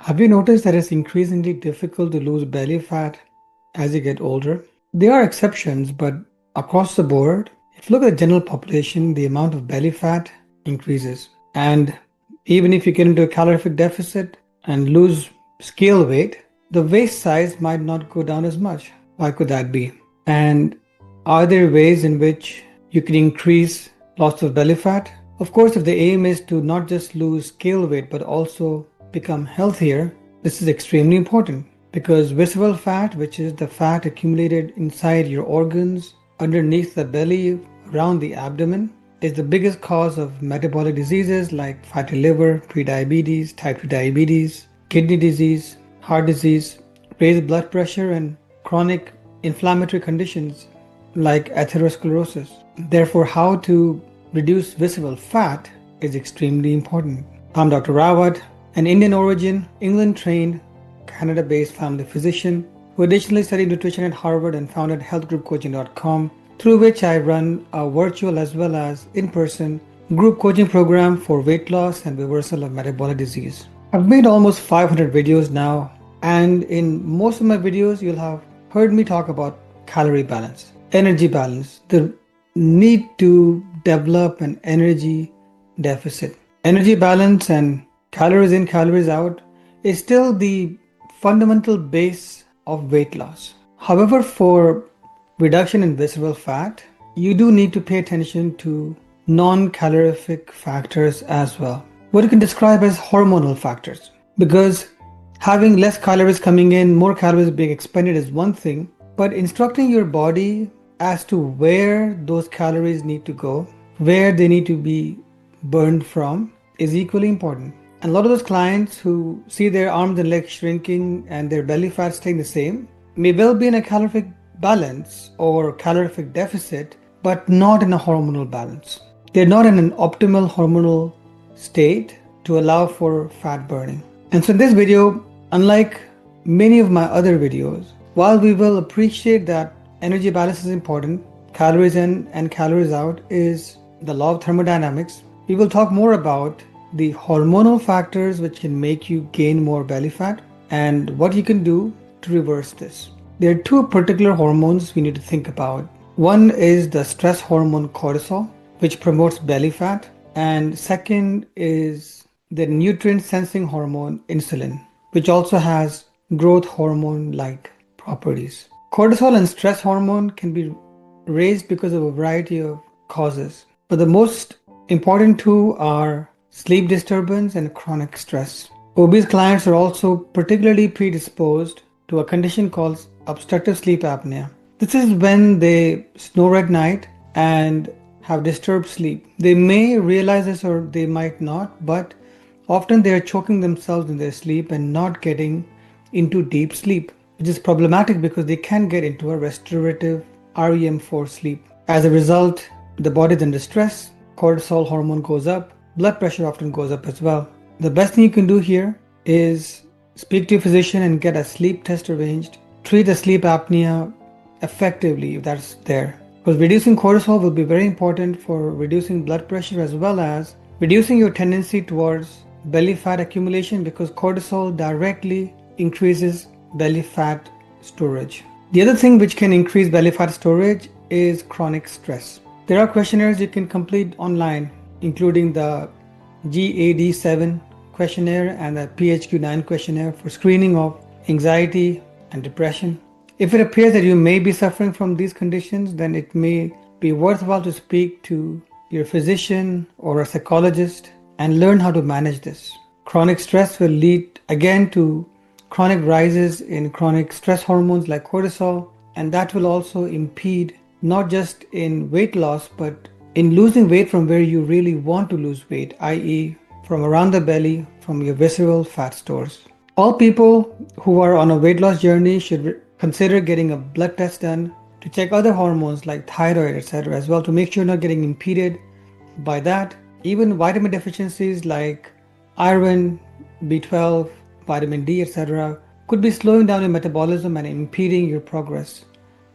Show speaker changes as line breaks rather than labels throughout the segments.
Have you noticed that it's increasingly difficult to lose belly fat as you get older? There are exceptions, but across the board, if you look at the general population, the amount of belly fat increases. And even if you get into a calorific deficit and lose scale weight, the waist size might not go down as much. Why could that be? And are there ways in which you can increase loss of belly fat? Of course, if the aim is to not just lose scale weight but also become healthier, this is extremely important because visceral fat, which is the fat accumulated inside your organs, underneath the belly, around the abdomen, is the biggest cause of metabolic diseases like fatty liver, prediabetes, type 2 diabetes, kidney disease, heart disease, raised blood pressure, and chronic inflammatory conditions like atherosclerosis. Therefore, how to reduce visceral fat is extremely important. I'm Dr. Rawat, an Indian origin, England trained, Canada based family physician who additionally studied nutrition at Harvard and founded healthgroupcoaching.com, through which I run a virtual as well as in person group coaching program for weight loss and reversal of metabolic disease. I've made almost 500 videos now, and in most of my videos, you'll have heard me talk about calorie balance, energy balance, the need to develop an energy deficit. Energy balance and calories in, calories out is still the fundamental base of weight loss. However, for reduction in visceral fat, you do need to pay attention to non-calorific factors as well. What you can describe as hormonal factors. Because having less calories coming in, more calories being expended is one thing, but instructing your body as to where those calories need to go, where they need to be burned from, is equally important. And a lot of those clients who see their arms and legs shrinking and their belly fat staying the same may well be in a calorific balance or calorific deficit, but not in a hormonal balance. They're not in an optimal hormonal state to allow for fat burning. And so in this video, unlike many of my other videos, while we will appreciate that energy balance is important, calories in and calories out is the law of thermodynamics, we will talk more about the hormonal factors which can make you gain more belly fat and what you can do to reverse this. There are two particular hormones we need to think about. One is the stress hormone cortisol, which promotes belly fat, and second is the nutrient sensing hormone insulin, which also has growth hormone-like properties. Cortisol and stress hormone can be raised because of a variety of causes, but the most important two are sleep disturbance and chronic stress. Obese clients are also particularly predisposed to a condition called obstructive sleep apnea. This is when they snore at night and have disturbed sleep. They may realize this or they might not, but often they are choking themselves in their sleep and not getting into deep sleep, which is problematic because they can get into a restorative REM4 sleep. As a result, the body is under stress, cortisol hormone goes up, blood pressure often goes up as well. The best thing you can do here is speak to your physician and get a sleep test arranged. Treat the sleep apnea effectively if that's there. Because reducing cortisol will be very important for reducing blood pressure as well as reducing your tendency towards belly fat accumulation, because cortisol directly increases belly fat storage. The other thing which can increase belly fat storage is chronic stress. There are questionnaires you can complete online, including the GAD-7 questionnaire and the PHQ-9 questionnaire for screening of anxiety and depression. If it appears that you may be suffering from these conditions, then it may be worthwhile to speak to your physician or a psychologist and learn how to manage this. Chronic stress will lead again to chronic rises in chronic stress hormones like cortisol, and that will also impede not just in weight loss, but in losing weight from where you really want to lose weight, i.e. from around the belly, from your visceral fat stores. All people who are on a weight loss journey should consider getting a blood test done to check other hormones like thyroid, etc. as well, to make sure you're not getting impeded by that. Even vitamin deficiencies like iron, B12, vitamin D, etc. could be slowing down your metabolism and impeding your progress.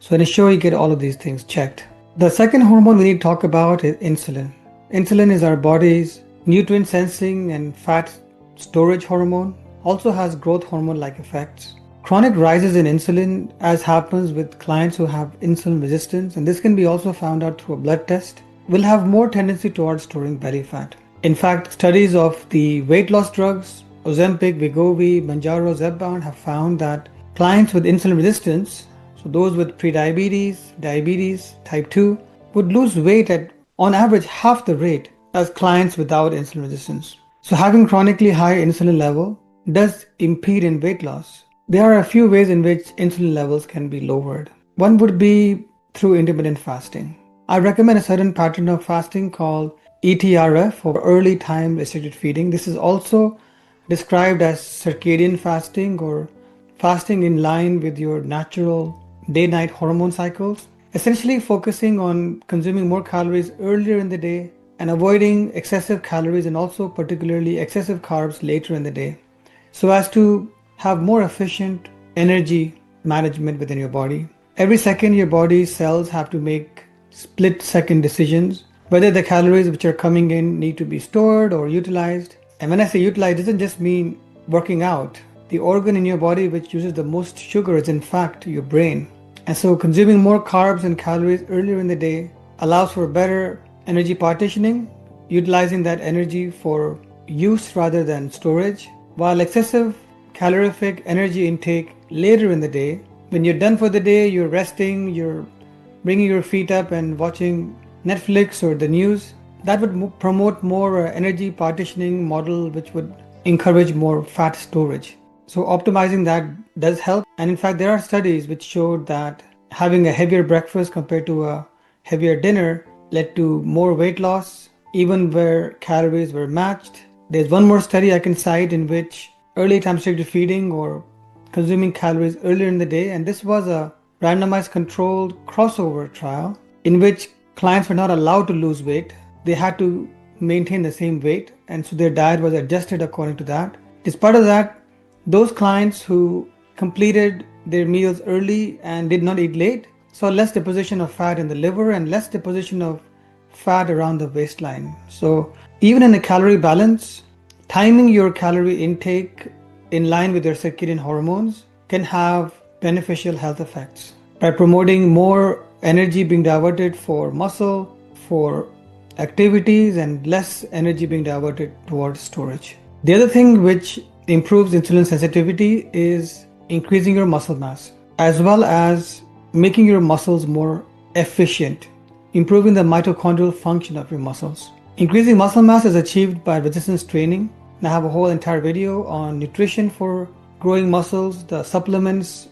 So ensure you get all of these things checked. The second hormone we need to talk about is insulin. Insulin is our body's nutrient sensing and fat storage hormone. also has growth hormone-like effects. Chronic rises in insulin, as happens with clients who have insulin resistance, and this can be also found out through a blood test, will have more tendency towards storing belly fat. In fact, studies of the weight loss drugs, Ozempic, Wegovy, Mounjaro, Zepbound, have found that clients with insulin resistance, so those with prediabetes, diabetes, type 2, would lose weight at on average half the rate as clients without insulin resistance. So having chronically high insulin level does impede in weight loss. There are a few ways in which insulin levels can be lowered. One would be through intermittent fasting. I recommend a certain pattern of fasting called ETRF, or early time restricted feeding. This is also described as circadian fasting, or fasting in line with your natural day-night hormone cycles, essentially focusing on consuming more calories earlier in the day and avoiding excessive calories and also particularly excessive carbs later in the day, so as to have more efficient energy management within your body. Every second, your body's cells have to make split-second decisions whether the calories which are coming in need to be stored or utilized. And when I say utilize, it doesn't just mean working out. The organ in your body which uses the most sugar is in fact your brain. And so consuming more carbs and calories earlier in the day allows for better energy partitioning, utilizing that energy for use rather than storage, while excessive calorific energy intake later in the day, when you're done for the day, you're resting, you're bringing your feet up and watching Netflix or the news, that would promote more energy partitioning model, which would encourage more fat storage. So optimizing that does help. And in fact, there are studies which showed that having a heavier breakfast compared to a heavier dinner led to more weight loss, even where calories were matched. There's one more study I can cite in which early time restricted feeding or consuming calories earlier in the day, and this was a randomized controlled crossover trial in which clients were not allowed to lose weight. They had to maintain the same weight, and so their diet was adjusted according to that. Despite of that, those clients who completed their meals early and did not eat late saw less deposition of fat in the liver and less deposition of fat around the waistline. So even in a calorie balance, timing your calorie intake in line with your circadian hormones can have beneficial health effects by promoting more energy being diverted for muscle, for activities, and less energy being diverted towards storage. The other thing which improves insulin sensitivity is increasing your muscle mass, as well as making your muscles more efficient, improving the mitochondrial function of your muscles. Increasing muscle mass is achieved by resistance training. And I have a whole entire video on nutrition for growing muscles, the supplements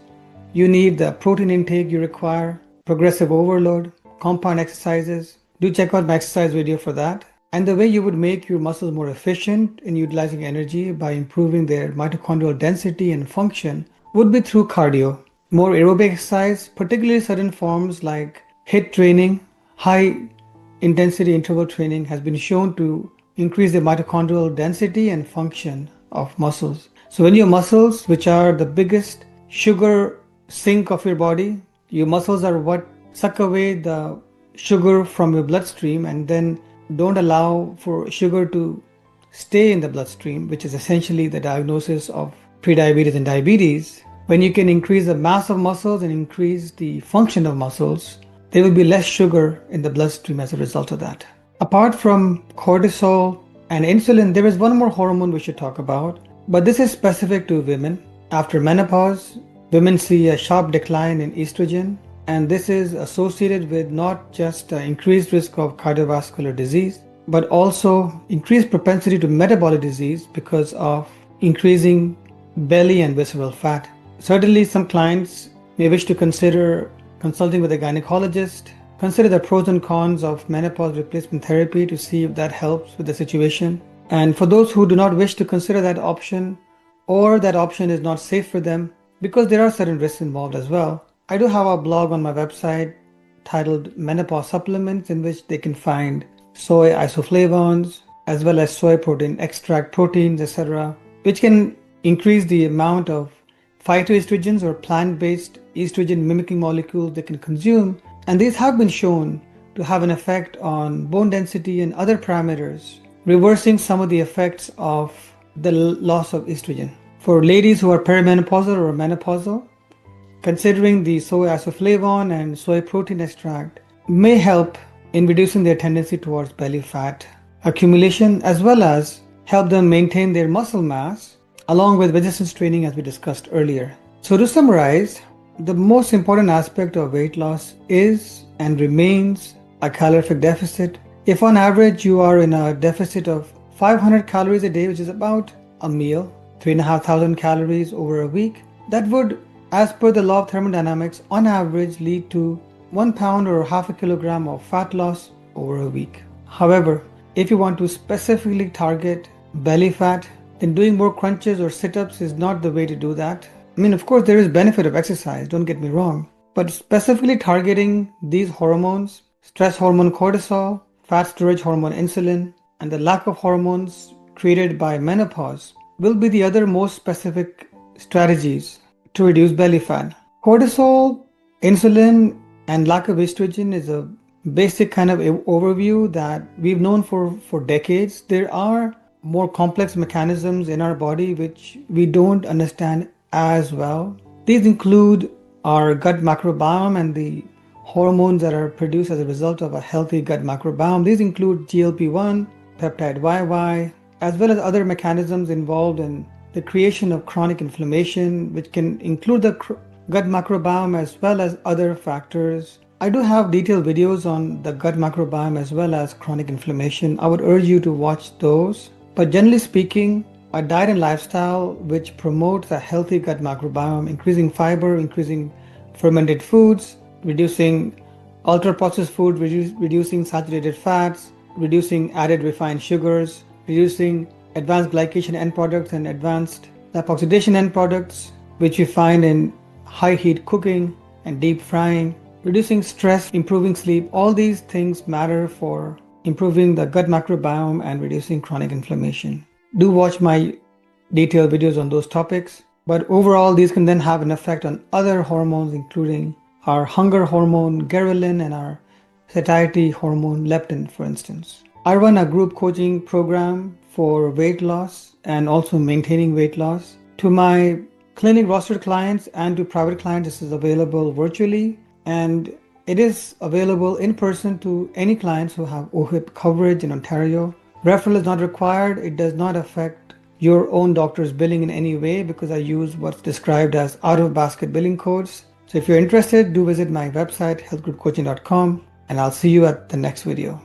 you need, the protein intake you require, progressive overload, compound exercises. Do check out my exercise video for that. And the way you would make your muscles more efficient in utilizing energy by improving their mitochondrial density and function would be through cardio. More aerobic exercise, particularly certain forms like HIIT training, high intensity interval training, has been shown to increase the mitochondrial density and function of muscles. So when your muscles, which are the biggest sugar sink of your body, your muscles are what suck away the sugar from your bloodstream and then don't allow for sugar to stay in the bloodstream, which is essentially the diagnosis of prediabetes and diabetes. When you can increase the mass of muscles and increase the function of muscles, there will be less sugar in the bloodstream as a result of that. Apart from cortisol and insulin, there is one more hormone we should talk about, but this is specific to women. After menopause, women see a sharp decline in estrogen, and this is associated with not just increased risk of cardiovascular disease, but also increased propensity to metabolic disease because of increasing belly and visceral fat. Certainly, some clients may wish to consider consulting with a gynecologist, consider the pros and cons of menopause replacement therapy to see if that helps with the situation. And for those who do not wish to consider that option, or that option is not safe for them, because there are certain risks involved as well, I do have a blog on my website titled Menopause Supplements, in which they can find soy isoflavones, as well as soy protein extract proteins, etc., which can increase the amount of phytoestrogens or plant-based estrogen mimicking molecules they can consume. And these have been shown to have an effect on bone density and other parameters, reversing some of the effects of the loss of estrogen. For ladies who are perimenopausal or menopausal, considering the soy isoflavone and soy protein extract may help in reducing their tendency towards belly fat accumulation, as well as help them maintain their muscle mass along with resistance training, as we discussed earlier. So to summarize, the most important aspect of weight loss is and remains a calorific deficit. If on average you are in a deficit of 500 calories a day, which is about a meal, 3,500 calories over a week, that would, as per the law of thermodynamics, on average lead to 1 pound or half a kilogram of fat loss over a week. However, if you want to specifically target belly fat, then doing more crunches or sit-ups is not the way to do that. I mean, of course, there is benefit of exercise, don't get me wrong, but specifically targeting these hormones, stress hormone cortisol, fat storage hormone insulin, and the lack of hormones created by menopause will be the other most specific strategies to reduce belly fat. Cortisol, insulin, and lack of estrogen is a basic kind of overview that we've known for decades. There are more complex mechanisms in our body which we don't understand as well. These include our gut microbiome and the hormones that are produced as a result of a healthy gut microbiome. These include GLP-1, peptide YY, as well as other mechanisms involved in the creation of chronic inflammation, which can include the gut microbiome as well as other factors. I do have detailed videos on the gut microbiome as well as chronic inflammation. I would urge you to watch those. But generally speaking, a diet and lifestyle which promotes a healthy gut microbiome, increasing fiber, increasing fermented foods, reducing ultra-processed food, reducing saturated fats, reducing added refined sugars, reducing advanced glycation end products and advanced lipoxidation end products, which you find in high heat cooking and deep frying, reducing stress, improving sleep. All these things matter for improving the gut microbiome and reducing chronic inflammation. Do watch my detailed videos on those topics. But overall, these can then have an effect on other hormones, including our hunger hormone, ghrelin, and our satiety hormone, leptin, for instance. I run a group coaching program for weight loss and also maintaining weight loss. To my clinic rostered clients and to private clients, this is available virtually, and it is available in person to any clients who have OHIP coverage in Ontario. Referral is not required. It does not affect your own doctor's billing in any way because I use what's described as out-of-basket billing codes. So if you're interested, do visit my website, healthgroupcoaching.com, and I'll see you at the next video.